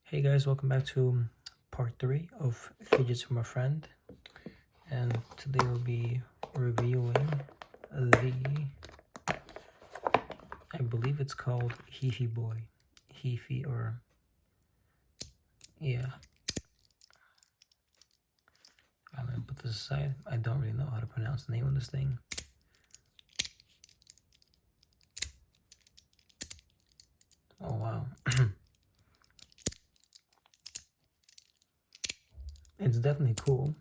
Hey guys, welcome back to part 3 of Fidgets from a Friend. And today we'll be reviewing the, I believe it's called Heefy Boy. Heefy or, yeah. I'm gonna put this aside. I don't really know how to pronounce the name of this thing. Oh wow. It's definitely cool.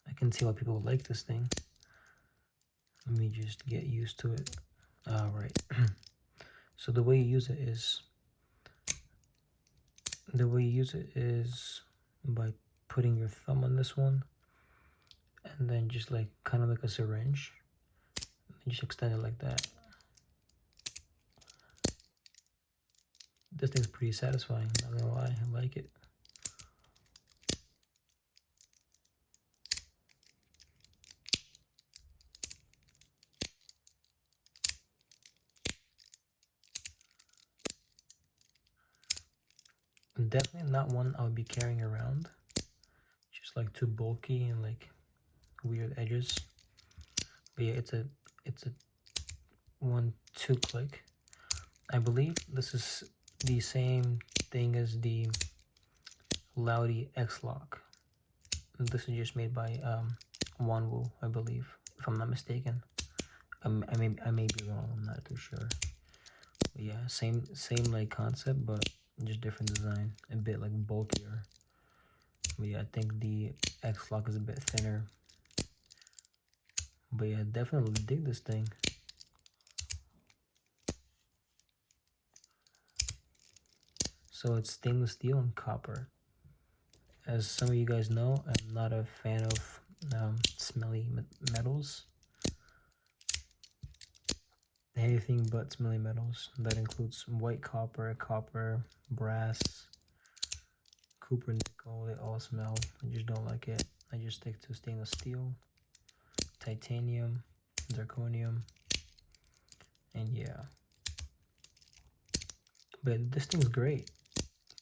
I can see why people would like this thing. Let me just get used to it. Alright. So the way you use it is by putting your thumb on this one and then just like kind of like a syringe and just extend it like that. This thing's pretty satisfying, not gonna lie, I like it. Definitely not one I would be carrying around. Just like too bulky and like weird edges. But yeah, it's a 1-2 click. I believe this is the same thing as the Loudy X-Lock. This is just made by Wanwu, I believe, if I'm not mistaken. I may be wrong. I'm not too sure. But yeah, same like concept, but just different design. A bit like bulkier. But yeah, I think the X-Lock is a bit thinner. But yeah, definitely dig this thing. So it's stainless steel and copper. As some of you guys know, I'm not a fan of smelly metals. Anything but smelly metals. That includes white copper, brass, copper, nickel. They all smell. I just don't like it. I just stick to stainless steel, titanium, zirconium, and yeah. But this thing's great.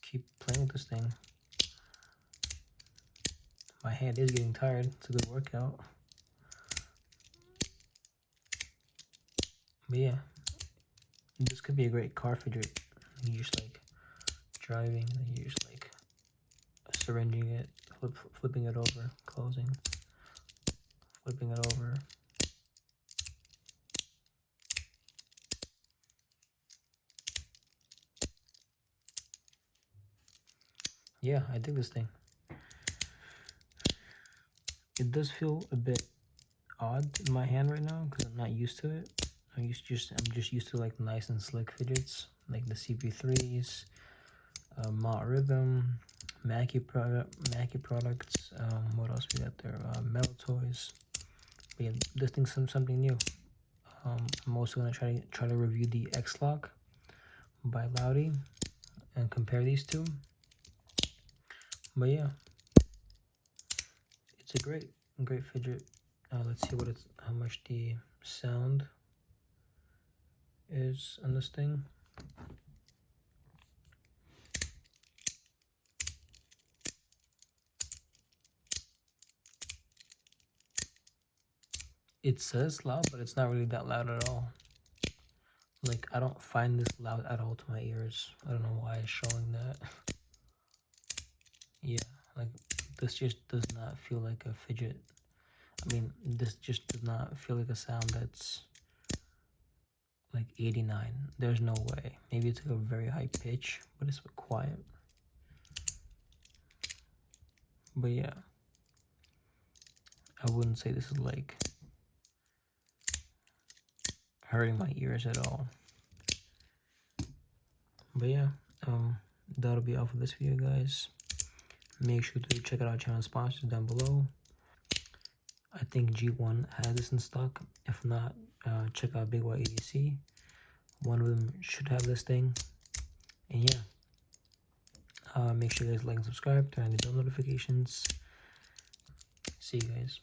Keep playing with this thing. My hand is getting tired. It's a good workout. But yeah, this could be a great car fidget. You just like driving, and you just like syringing it, flipping it over, closing, flipping it over. Yeah, I dig this thing. It does feel a bit odd in my hand right now because I'm not used to it. I'm just used to like nice and slick fidgets like the CP3s, Mott Rhythm, Mackie products. What else we got there? Metal Toys. But yeah, this thing's something new. I'm also gonna try to review the X-Lock by Loudy and compare these two. But yeah, it's a great fidget. Let's see how much the sound is on this thing. It says loud, but it's not really that loud at all. Like, I don't find this loud at all to my ears. I don't know why it's showing that. Yeah, like, this just does not feel like a fidget. I mean, this just does not feel like a sound that's like 89. There's no way. Maybe it's like a very high pitch, but it's quiet. But yeah, I wouldn't say this is like hurting my ears at all. But yeah, that'll be all for this video, guys. Make sure to check out our channel sponsors down below. I think G1 has this in stock. If not, check out Big Y ADC. One of them should have this thing. And yeah, make sure you guys like and subscribe, turn on the bell notifications. See you guys.